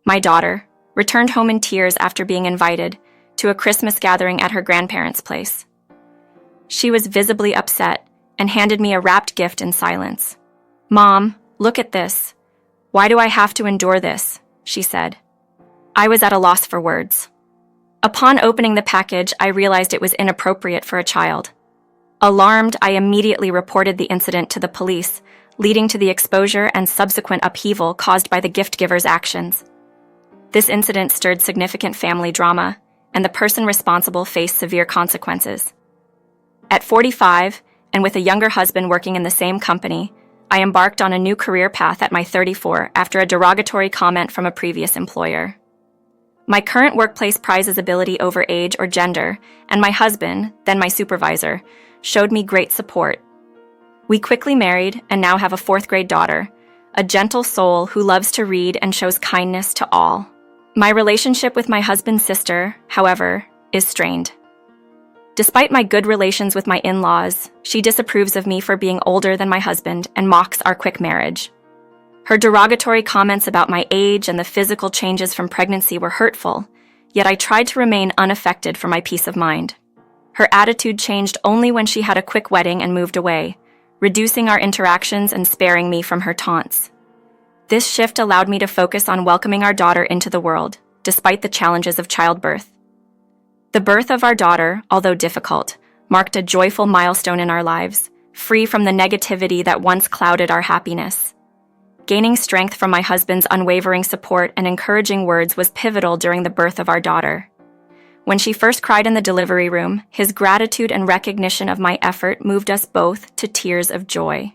my daughter, returned home in tears after being invited to a Christmas gathering at her grandparents' place. She was visibly upset and handed me a wrapped gift in silence. "Mom, look at this. Why do I have to endure this?" she said. I was at a loss for words. Upon opening the package, I realized it was inappropriate for a child. Alarmed, I immediately reported the incident to the police, leading to the exposure and subsequent upheaval caused by the gift giver's actions. This incident stirred significant family drama, and the person responsible faced severe consequences. At 45, and with a younger husband working in the same company, I embarked on a new career path at my 34 after a derogatory comment from a previous employer. My current workplace prizes ability over age or gender, and my husband, then my supervisor, showed me great support. We quickly married and now have a 4th-grade daughter, a gentle soul who loves to read and shows kindness to all. My relationship with my husband's sister, however, is strained. Despite my good relations with my in-laws, she disapproves of me for being older than my husband and mocks our quick marriage. Her derogatory comments about my age and the physical changes from pregnancy were hurtful, yet I tried to remain unaffected for my peace of mind. Her attitude changed only when she had a quick wedding and moved away, reducing our interactions and sparing me from her taunts. This shift allowed me to focus on welcoming our daughter into the world, despite the challenges of childbirth. The birth of our daughter, although difficult, marked a joyful milestone in our lives, free from the negativity that once clouded our happiness. Gaining strength from my husband's unwavering support and encouraging words was pivotal during the birth of our daughter. When she first cried in the delivery room, his gratitude and recognition of my effort moved us both to tears of joy.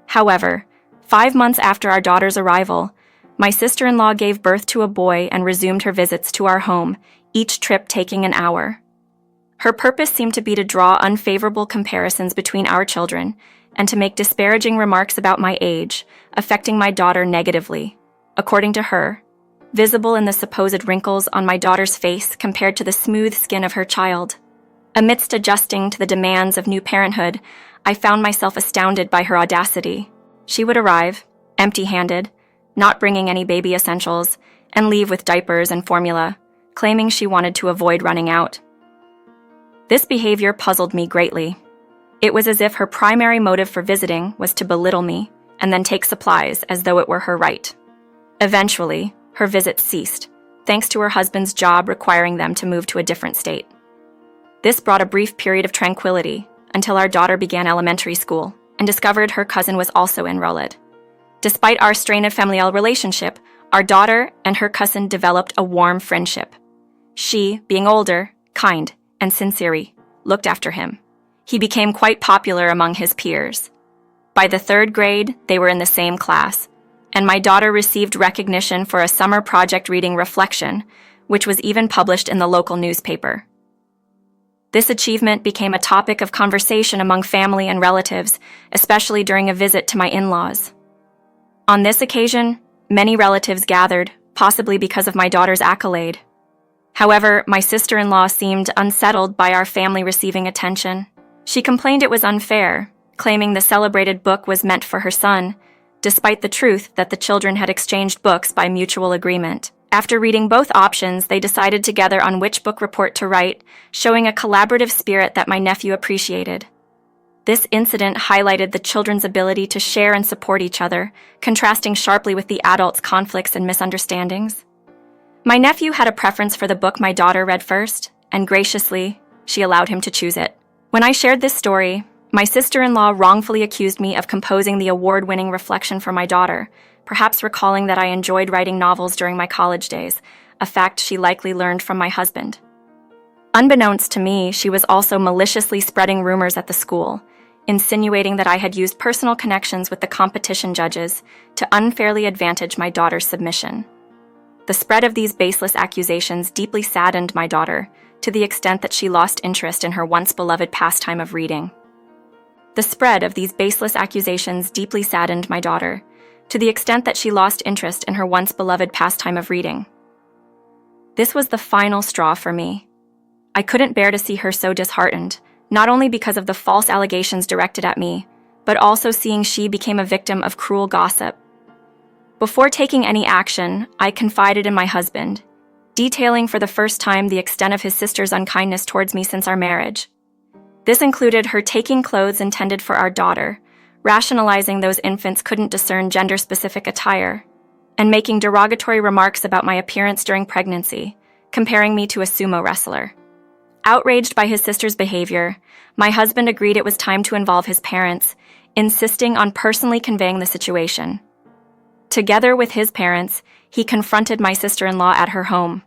However, 5 months after our daughter's arrival, my sister-in-law gave birth to a boy and resumed her visits to our home, each trip taking an hour. Her purpose seemed to be to draw unfavorable comparisons between our children and to make disparaging remarks about my age, affecting my daughter negatively, according to her, visible in the supposed wrinkles on my daughter's face compared to the smooth skin of her child. Amidst adjusting to the demands of new parenthood, I found myself astounded by her audacity. She would arrive, empty-handed, not bringing any baby essentials, and leave with diapers and formula, claiming she wanted to avoid running out. This behavior puzzled me greatly. It was as if her primary motive for visiting was to belittle me and then take supplies as though it were her right. Eventually, her visits ceased, thanks to her husband's job requiring them to move to a different state. This brought a brief period of tranquility until our daughter began elementary school and discovered her cousin was also enrolled. Despite our strained familial relationship, our daughter and her cousin developed a warm friendship. She, being older, kind, and sincere, looked after him. He became quite popular among his peers. By the 3rd grade, they were in the same class, and my daughter received recognition for a summer project reading Reflection, which was even published in the local newspaper. This achievement became a topic of conversation among family and relatives, especially during a visit to my in-laws. On this occasion, many relatives gathered, possibly because of my daughter's accolade. However, my sister-in-law seemed unsettled by our family receiving attention. She complained it was unfair, claiming the celebrated book was meant for her son, despite the truth that the children had exchanged books by mutual agreement. After reading both options, they decided together on which book report to write, showing a collaborative spirit that my nephew appreciated. This incident highlighted the children's ability to share and support each other, contrasting sharply with the adults' conflicts and misunderstandings. My nephew had a preference for the book my daughter read first, and graciously, she allowed him to choose it. When I shared this story, my sister-in-law wrongfully accused me of composing the award-winning Reflection for my daughter, perhaps recalling that I enjoyed writing novels during my college days, a fact she likely learned from my husband. Unbeknownst to me, she was also maliciously spreading rumors at the school, insinuating that I had used personal connections with the competition judges to unfairly advantage my daughter's submission. The spread of these baseless accusations deeply saddened my daughter, to the extent that she lost interest in her once-beloved pastime of reading. The spread of these baseless accusations deeply saddened my daughter, to the extent that she lost interest in her once-beloved pastime of reading. This was the final straw for me. I couldn't bear to see her so disheartened, not only because of the false allegations directed at me, but also seeing she became a victim of cruel gossip. Before taking any action, I confided in my husband, detailing for the first time the extent of his sister's unkindness towards me since our marriage. This included her taking clothes intended for our daughter, rationalizing those infants couldn't discern gender-specific attire, and making derogatory remarks about my appearance during pregnancy, comparing me to a sumo wrestler. Outraged by his sister's behavior, my husband agreed it was time to involve his parents, insisting on personally conveying the situation. Together with his parents, he confronted my sister-in-law at her home.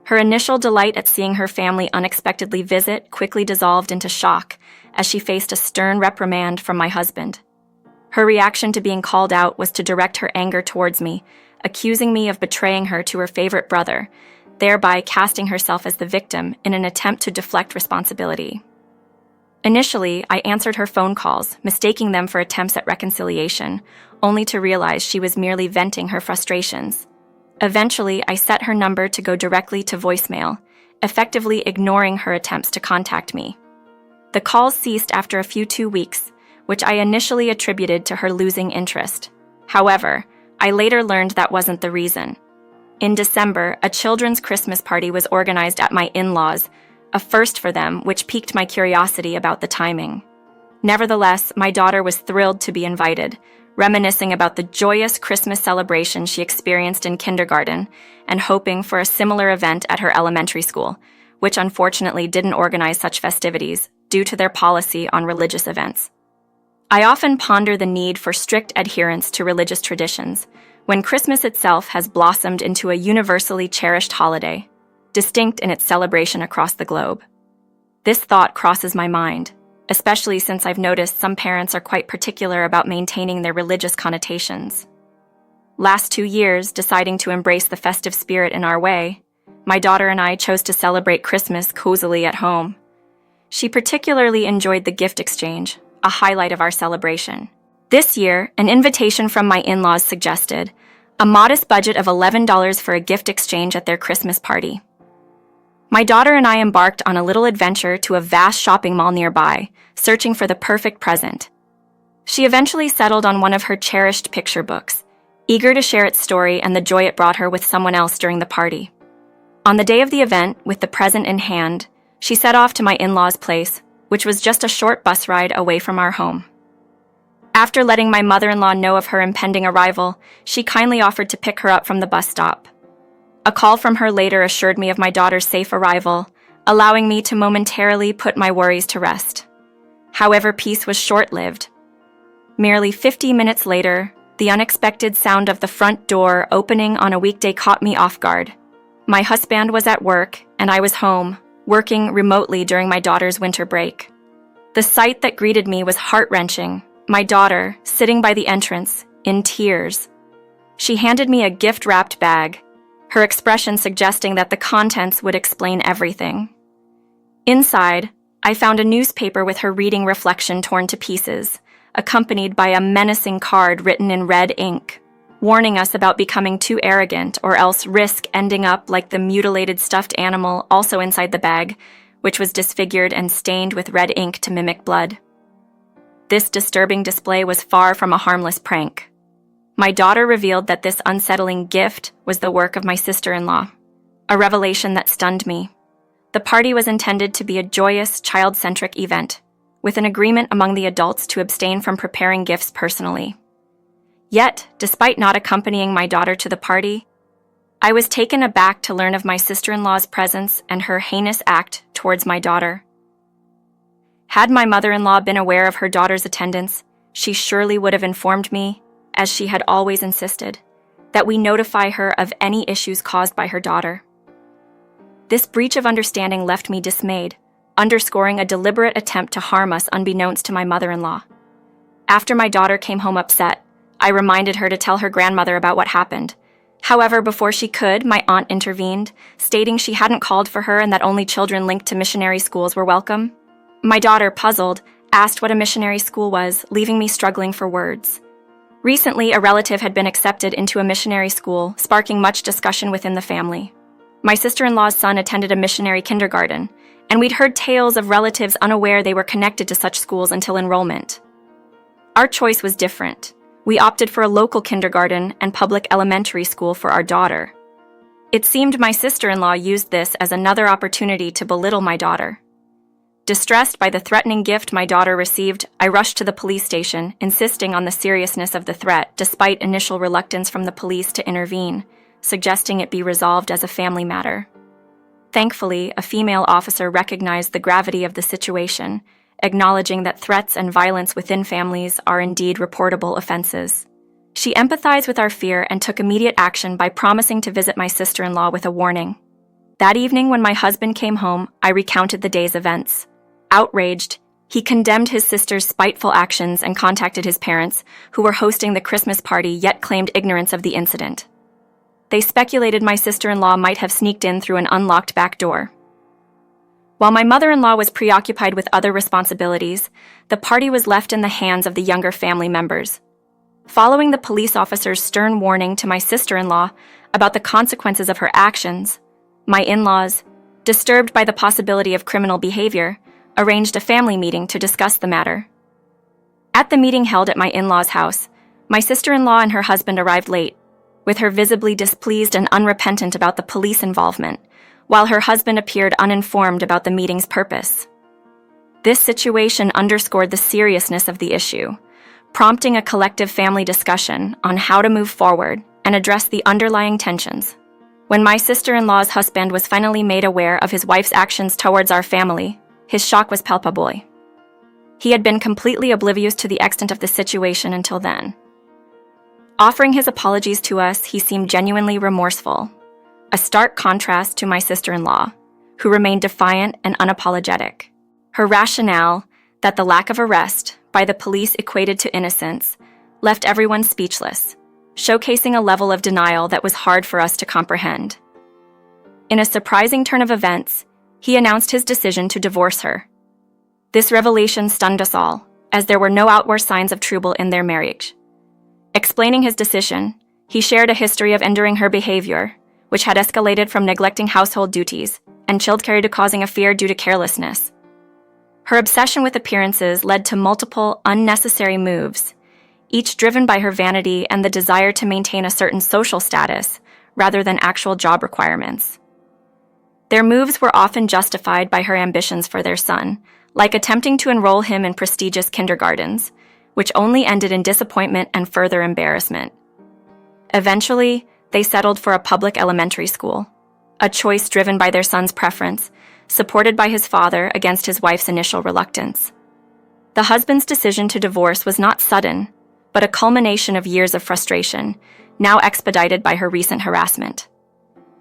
Her initial delight at seeing her family unexpectedly visit quickly dissolved into shock as she faced a stern reprimand from my husband. Her reaction to being called out was to direct her anger towards me, accusing me of betraying her to her favorite brother, thereby casting herself as the victim in an attempt to deflect responsibility. Initially, I answered her phone calls, mistaking them for attempts at reconciliation, only to realize she was merely venting her frustrations. Eventually, I set her number to go directly to voicemail, effectively ignoring her attempts to contact me. The calls ceased after a few 2 weeks, which I initially attributed to her losing interest. However, I later learned that wasn't the reason. In December, a children's Christmas party was organized at my in-laws, a first for them, which piqued my curiosity about the timing. Nevertheless, my daughter was thrilled to be invited, reminiscing about the joyous Christmas celebration she experienced in kindergarten and hoping for a similar event at her elementary school, which unfortunately didn't organize such festivities due to their policy on religious events. I often ponder the need for strict adherence to religious traditions when Christmas itself has blossomed into a universally cherished holiday, distinct in its celebration across the globe. This thought crosses my mind, especially since I've noticed some parents are quite particular about maintaining their religious connotations. Last 2 years, deciding to embrace the festive spirit in our way, my daughter and I chose to celebrate Christmas cozily at home. She particularly enjoyed the gift exchange, a highlight of our celebration. This year, an invitation from my in-laws suggested a modest budget of $11 for a gift exchange at their Christmas party. My daughter and I embarked on a little adventure to a vast shopping mall nearby, searching for the perfect present. She eventually settled on one of her cherished picture books, eager to share its story and the joy it brought her with someone else during the party. On the day of the event, with the present in hand, she set off to my in-laws' place, which was just a short bus ride away from our home. After letting my mother-in-law know of her impending arrival, she kindly offered to pick her up from the bus stop. A call from her later assured me of my daughter's safe arrival, allowing me to momentarily put my worries to rest. However, peace was short-lived. Merely 50 minutes later, the unexpected sound of the front door opening on a weekday caught me off guard. My husband was at work, and I was home, working remotely during my daughter's winter break. The sight that greeted me was heart-wrenching. My daughter, sitting by the entrance, in tears. She handed me a gift-wrapped bag, her expression suggesting that the contents would explain everything. Inside, I found a newspaper with her reading reflection torn to pieces, accompanied by a menacing card written in red ink, warning us about becoming too arrogant or else risk ending up like the mutilated stuffed animal also inside the bag, which was disfigured and stained with red ink to mimic blood. This disturbing display was far from a harmless prank. My daughter revealed that this unsettling gift was the work of my sister-in-law, a revelation that stunned me. The party was intended to be a joyous, child-centric event, with an agreement among the adults to abstain from preparing gifts personally. Yet, despite not accompanying my daughter to the party, I was taken aback to learn of my sister-in-law's presence and her heinous act towards my daughter. Had my mother-in-law been aware of her daughter's attendance, she surely would have informed me, as she had always insisted, that we notify her of any issues caused by her daughter. This breach of understanding left me dismayed, underscoring a deliberate attempt to harm us unbeknownst to my mother-in-law. After my daughter came home upset, I reminded her to tell her grandmother about what happened. However, before she could, my aunt intervened, stating she hadn't called for her and that only children linked to missionary schools were welcome. My daughter, puzzled, asked what a missionary school was, leaving me struggling for words. Recently, a relative had been accepted into a missionary school, sparking much discussion within the family. My sister-in-law's son attended a missionary kindergarten, and we'd heard tales of relatives unaware they were connected to such schools until enrollment. Our choice was different. We opted for a local kindergarten and public elementary school for our daughter. It seemed my sister-in-law used this as another opportunity to belittle my daughter. Distressed by the threatening gift my daughter received, I rushed to the police station, insisting on the seriousness of the threat despite initial reluctance from the police to intervene, suggesting it be resolved as a family matter. Thankfully, a female officer recognized the gravity of the situation, acknowledging that threats and violence within families are indeed reportable offenses. She empathized with our fear and took immediate action by promising to visit my sister-in-law with a warning. That evening, when my husband came home, I recounted the day's events. Outraged, he condemned his sister's spiteful actions and contacted his parents, who were hosting the Christmas party yet claimed ignorance of the incident. They speculated my sister-in-law might have sneaked in through an unlocked back door. While my mother-in-law was preoccupied with other responsibilities, the party was left in the hands of the younger family members. Following the police officer's stern warning to my sister-in-law about the consequences of her actions, my in-laws, disturbed by the possibility of criminal behavior, arranged a family meeting to discuss the matter. At the meeting held at my in-laws' house, my sister-in-law and her husband arrived late, with her visibly displeased and unrepentant about the police involvement, while her husband appeared uninformed about the meeting's purpose. This situation underscored the seriousness of the issue, prompting a collective family discussion on how to move forward and address the underlying tensions. When my sister-in-law's husband was finally made aware of his wife's actions towards our family, his shock was palpable. He had been completely oblivious to the extent of the situation until then. Offering his apologies to us, he seemed genuinely remorseful, a stark contrast to my sister-in-law, who remained defiant and unapologetic. Her rationale, that the lack of arrest by the police equated to innocence, left everyone speechless, showcasing a level of denial that was hard for us to comprehend. In a surprising turn of events, he announced his decision to divorce her. This revelation stunned us all, as there were no outward signs of trouble in their marriage. Explaining his decision, he shared a history of enduring her behavior, which had escalated from neglecting household duties and childcare to causing a fear due to carelessness. Her obsession with appearances led to multiple unnecessary moves, each driven by her vanity and the desire to maintain a certain social status rather than actual job requirements. Their moves were often justified by her ambitions for their son, like attempting to enroll him in prestigious kindergartens, which only ended in disappointment and further embarrassment. Eventually, they settled for a public elementary school, a choice driven by their son's preference, supported by his father against his wife's initial reluctance. The husband's decision to divorce was not sudden, but a culmination of years of frustration, now expedited by her recent harassment.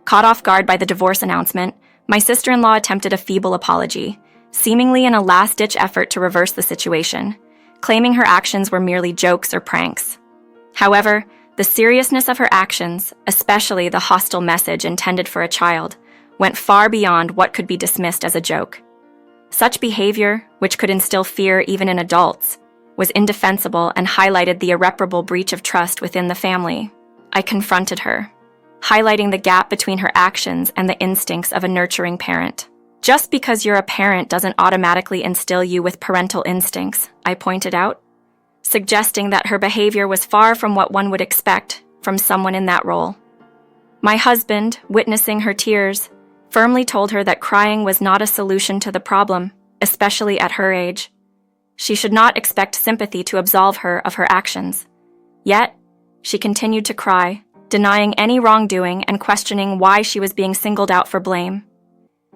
Caught off guard by the divorce announcement, my sister-in-law attempted a feeble apology, seemingly in a last-ditch effort to reverse the situation, claiming her actions were merely jokes or pranks. However, the seriousness of her actions, especially the hostile message intended for a child, went far beyond what could be dismissed as a joke. Such behavior, which could instill fear even in adults, was indefensible and highlighted the irreparable breach of trust within the family. I confronted her, highlighting the gap between her actions and the instincts of a nurturing parent. Just because you're a parent doesn't automatically instill you with parental instincts, I pointed out, suggesting that her behavior was far from what one would expect from someone in that role. My husband, witnessing her tears, firmly told her that crying was not a solution to the problem, especially at her age. She should not expect sympathy to absolve her of her actions. Yet, she continued to cry, denying any wrongdoing and questioning why she was being singled out for blame.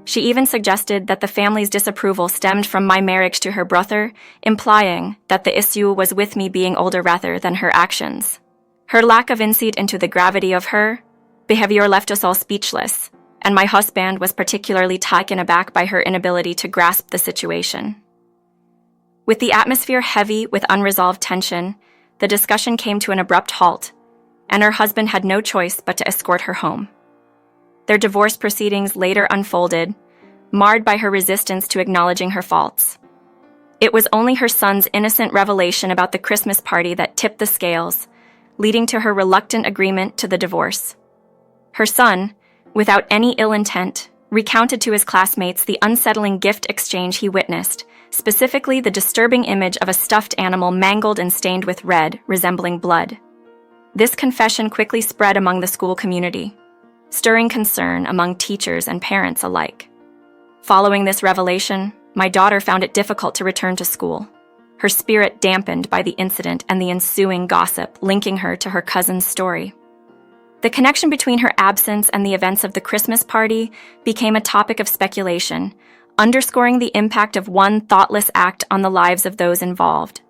She even suggested that the family's disapproval stemmed from my marriage to her brother, implying that the issue was with me being older rather than her actions. Her lack of insight into the gravity of her behavior left us all speechless, and my husband was particularly taken aback by her inability to grasp the situation. With the atmosphere heavy with unresolved tension, the discussion came to an abrupt halt, and her husband had no choice but to escort her home. Their divorce proceedings later unfolded, marred by her resistance to acknowledging her faults. It was only her son's innocent revelation about the Christmas party that tipped the scales, leading to her reluctant agreement to the divorce. Her son, without any ill intent, recounted to his classmates the unsettling gift exchange he witnessed, specifically the disturbing image of a stuffed animal mangled and stained with red, resembling blood. This confession quickly spread among the school community, stirring concern among teachers and parents alike. Following this revelation, my daughter found it difficult to return to school, her spirit dampened by the incident and the ensuing gossip linking her to her cousin's story. The connection between her absence and the events of the Christmas party became a topic of speculation, underscoring the impact of one thoughtless act on the lives of those involved.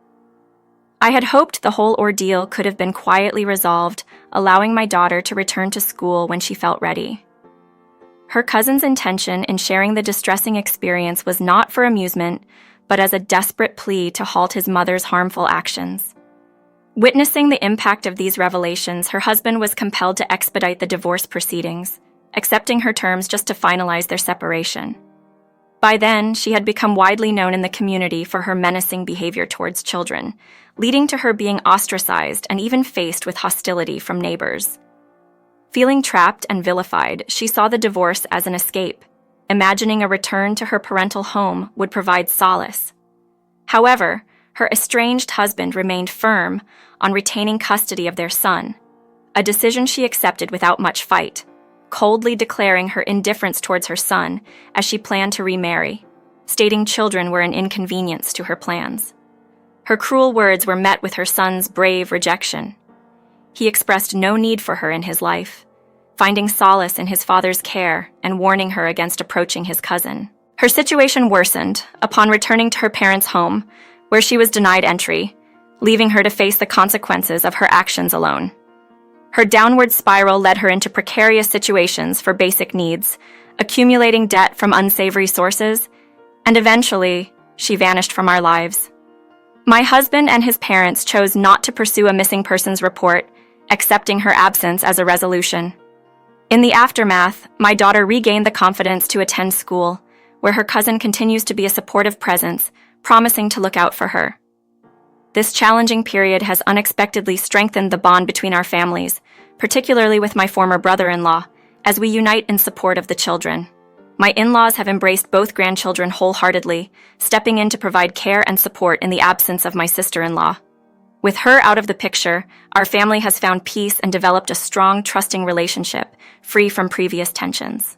I had hoped the whole ordeal could have been quietly resolved, allowing my daughter to return to school when she felt ready. Her cousin's intention in sharing the distressing experience was not for amusement, but as a desperate plea to halt his mother's harmful actions. Witnessing the impact of these revelations, her husband was compelled to expedite the divorce proceedings, accepting her terms just to finalize their separation. By then, she had become widely known in the community for her menacing behavior towards children, leading to her being ostracized and even faced with hostility from neighbors. Feeling trapped and vilified, she saw the divorce as an escape, imagining a return to her parental home would provide solace. However, her estranged husband remained firm on retaining custody of their son, a decision she accepted without much fight, coldly declaring her indifference towards her son as she planned to remarry, stating children were an inconvenience to her plans. Her cruel words were met with her son's brave rejection. He expressed no need for her in his life, finding solace in his father's care and warning her against approaching his cousin. Her situation worsened upon returning to her parents' home, where she was denied entry, leaving her to face the consequences of her actions alone. Her downward spiral led her into precarious situations for basic needs, accumulating debt from unsavory sources, and eventually, she vanished from our lives. My husband and his parents chose not to pursue a missing persons report, accepting her absence as a resolution. In the aftermath, my daughter regained the confidence to attend school, where her cousin continues to be a supportive presence, promising to look out for her. This challenging period has unexpectedly strengthened the bond between our families, particularly with my former brother-in-law, as we unite in support of the children. My in-laws have embraced both grandchildren wholeheartedly, stepping in to provide care and support in the absence of my sister-in-law. With her out of the picture, our family has found peace and developed a strong, trusting relationship, free from previous tensions.